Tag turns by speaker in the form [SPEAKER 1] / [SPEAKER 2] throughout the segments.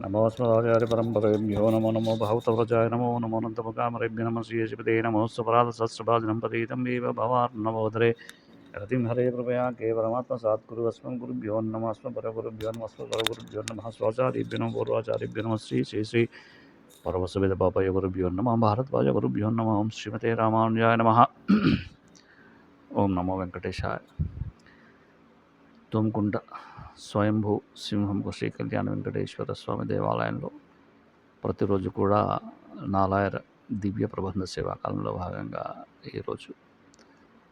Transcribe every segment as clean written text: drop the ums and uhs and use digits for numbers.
[SPEAKER 1] नमोऽस्मदाचार्यपरम्परेभ्यो नमो नमो बहुतव्रजाय नमो नमो नन्तमुकामरेभ्य नमः श्रीयशिपते नमोऽस्वपराधसहस्रपादिनं देव भवार्णवोदरे रतिं हरे कृपया केवलमात्मसात्कुरु अस्मन् गुरुभ्यो नमः अस्मत्परगुरुभ्यो नमः अस्मत्परगुरुभ्यो नमः स्वाचार्येभ्यो नमः पूर्वाचार्येभ्यो नमः श्री परमसुविदपापय गुरुभ्यो नमः भारद्वाज गुरुभ्यो नमः ओं श्रीमते रामानुजाय नमः ओं नमो वेंकटेशाय తోమకుంట స్వయంభూ సింహంకు శ్రీ కళ్యాణ వెంకటేశ్వర స్వామి దేవాలయంలో ప్రతిరోజు కూడా నాలాయర్ దివ్య ప్రబంధ సేవాకాలంలో భాగంగా ఈరోజు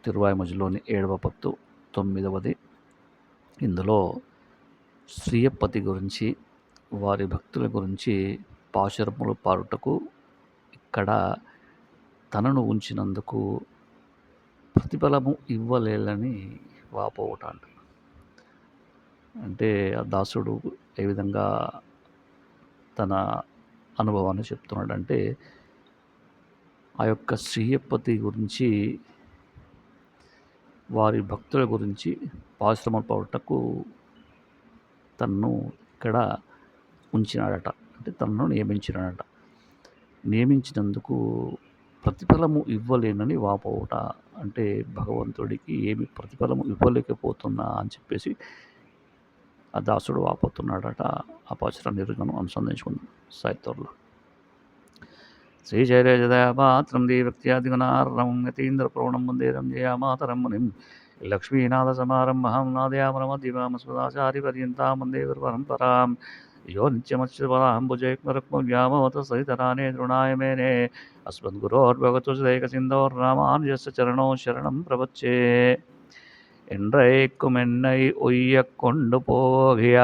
[SPEAKER 1] తిరువాయిమజిలోని 7వ పత్తు 9వది. ఇందులో శ్రీయపతి గురించి వారి భక్తుల గురించి పాశురములు పాడుటకు ఇక్కడ తనను ఉంచినందుకు ప్రతిఫలము ఇవ్వలేలని వాపోవట అంటే ఆ దాసుడు ఏ విధంగా తన అనుభవాన్ని చెప్తున్నాడంటే ఆ యొక్క శ్రీయపతి గురించి వారి భక్తుల గురించి పాశ్రమ పౌటకు తన్ను ఇక్కడ ఉంచినాడట, అంటే తనను నియమించినాడట. నియమించినందుకు ప్రతిఫలము ఇవ్వలేనని వాపోవట, అంటే భగవంతుడికి ఏమి ప్రతిఫలము ఇవ్వలేకపోతున్నా అని చెప్పేసి ఆ దాసుడు వాపోతున్నాడట. ఆ పాశ్ర నిరుగను అనుసంధించుకుందాం సాహిత్యంలో. శ్రీశైలజదయాపాత్రం దేవక్త్యాదిగుణార్ణం యతీంద్రప్రవణం వందేరం జయామాతరం మునిం లక్ష్మీనాథసమారంభాం నాదయామరమధ్యమామస్మదాచార్యపర్యంతాం వందే గురుపరంపరాం యో నిత్యమచ్యుతపరాంబుజైక్మరుక్మవ్యామోత సహితరానే తృణాయ మేనే అస్మద్గురోర్భగవतो శ్రీకసిందోర్రామానుజస్య చరణో శరణం பிரபச்சே. என்றைக்கும் என்னை உய்யக் கொண்டு போகிய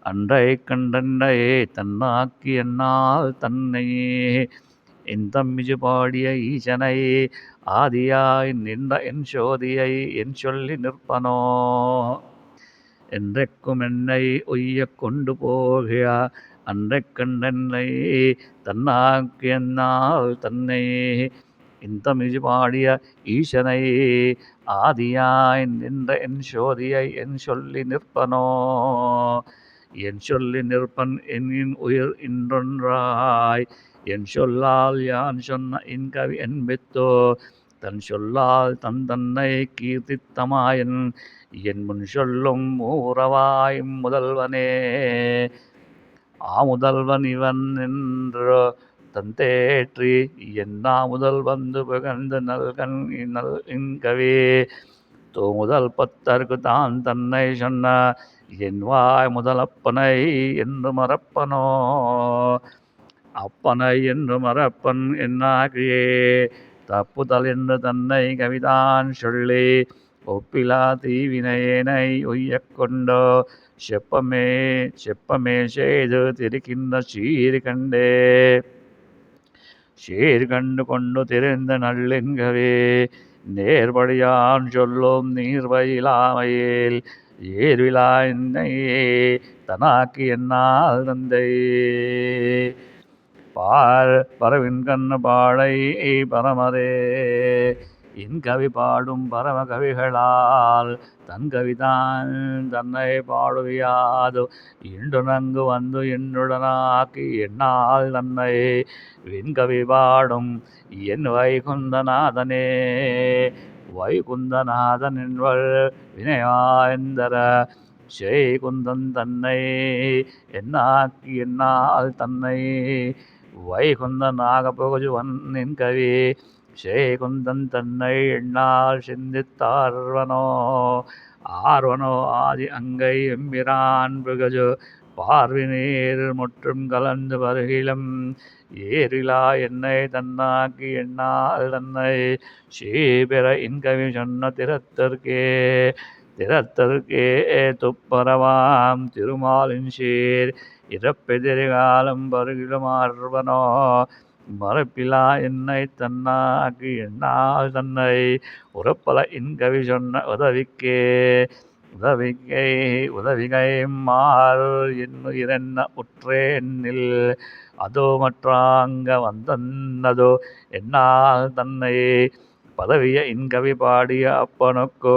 [SPEAKER 1] அன்றை கண்டன்றையே தன்னாக்கி என்னால் தன்னையே இந்தம்மிஜு பாடிய ஈசனை ஆதியாய் நின்ற என் சோதியை என் சொல்லி நிற்பனோ. என்றைக்கும் என்னை உய்யக் கொண்டு போகிய அன்றை கண்டன்றை தன்னாக்கி என்னால் தன்னையே இந்தமிஜு பாடிய ஈசனை ஆதியாய் நின்ற என் சோதியை என் சொல்லி நிற்பனோ. என் சொல்லி நிற்பன் என் உயிர் இன்றொன்றாய் என் சொல்லால் யான் சொன்ன இன்கவி என்பித்தோ. தன் சொல்லால் தன்னை கீர்த்தித்தமாயன் என் முன் சொல்லும் மூரவாய் முதல்வனே. முதல்வன் இவன் என்று தந்தேற்றி என்னா முதல் வந்து புகழ்ந்து நல்கன் இன்கவி முதல் பத்தற்கு தான் தன்னை சொன்ன என் வாய் முதலப்பனை என்று மறப்பனோ. அப்பனை என்று மறப்பன் என்னாகியே தப்புதல் என்று தன்னை கவிதான் சொல்லி ஒப்பிலா தீவினையனை உய்யக் கொண்டோ. செப்பமே செய்து திருக்கின்ற சீர் கண்டே சீர் கண்டு கொண்டு திரிந்த நல்லென்கவே நேர்படியான் சொல்லும் நீர்வயிலாமையில் ஏர்விழா என்னையே தனாக்கி என்னால் தந்தை. பரவின் கண்ணு பாடை பரமரே இன்கவி பாடும் பரம கவிகளால் தன் கவிதான் தன்னை பாடுவியாது இன்று நங்கு வந்து என்னுடனாக்கி என்னால் தன்னை விண்கவி பாடும் என் வைகுந்தநாதனே. வைகுந்தநாதன் என்பள் வினயாயந்தர செய்குந்தன் தன்னை என்னாக்கி என்னால் தன்னை வைகுந்தனாக புகுஜுவன் என் கவி செய்குந்தன் தன்னை என்னால் சிந்தித்தார்வனோ. ஆர்வனோ ஆதி அங்கை எம்பிரான் புகஜு பார்வினீர் முற்றும் கலந்து வருகிலும் ஏரிலா என்னை தன்னாக்கி என்னால் தன்னை சீபெற இன்கவி சொன்ன திறத்தற்கே துப்பரவாம் திருமாலின் சீர் இறப்பெதிர்காலம் வருகிலும் ஆர்வனோ. மறப்பிலா என்னை தன்னாக்கி என்னால் தன்னை உறப்பல இன்கவி சொன்ன உதவிகை மாறு என்னுயிரென்ன உற்றேன்னில் அதோ மற்றாங்க வந்தன்னதோ என்னால் தன்னை பதவிய இன்கவி பாடிய அப்பனுக்கோ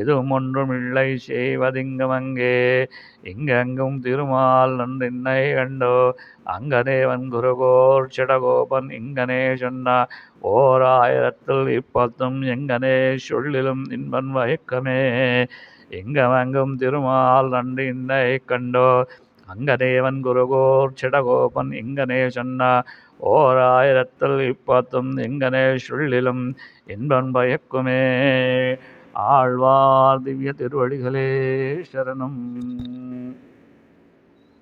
[SPEAKER 1] எதுவும் ஒன்றுமில்லை செய்வதிங்கமங்கே. இங்கெங்கும் திருமால் நன்றின்னை கண்டோ அங்கதேவன் குருகோர் சிடகோபன் இங்கனே சொன்ன ஓர் ஆயிரத்தில் இப்பத்தும் எங்கனே சொல்லிலும் இன்பன் வயக்கமே. எங்கமெங்கும் திருமால் நன்றின்னை கண்டோ அங்கதேவன் குருகோர் சிடகோபன் இங்கனே சொன்ன ஓர் ஆயிரத்தில் இப்பத்தும் எங்கனே சொல்லிலும் இன்பன் பயக்குமே. ஆழ்வார் திவ்ய திருவடிகளே சரணம்.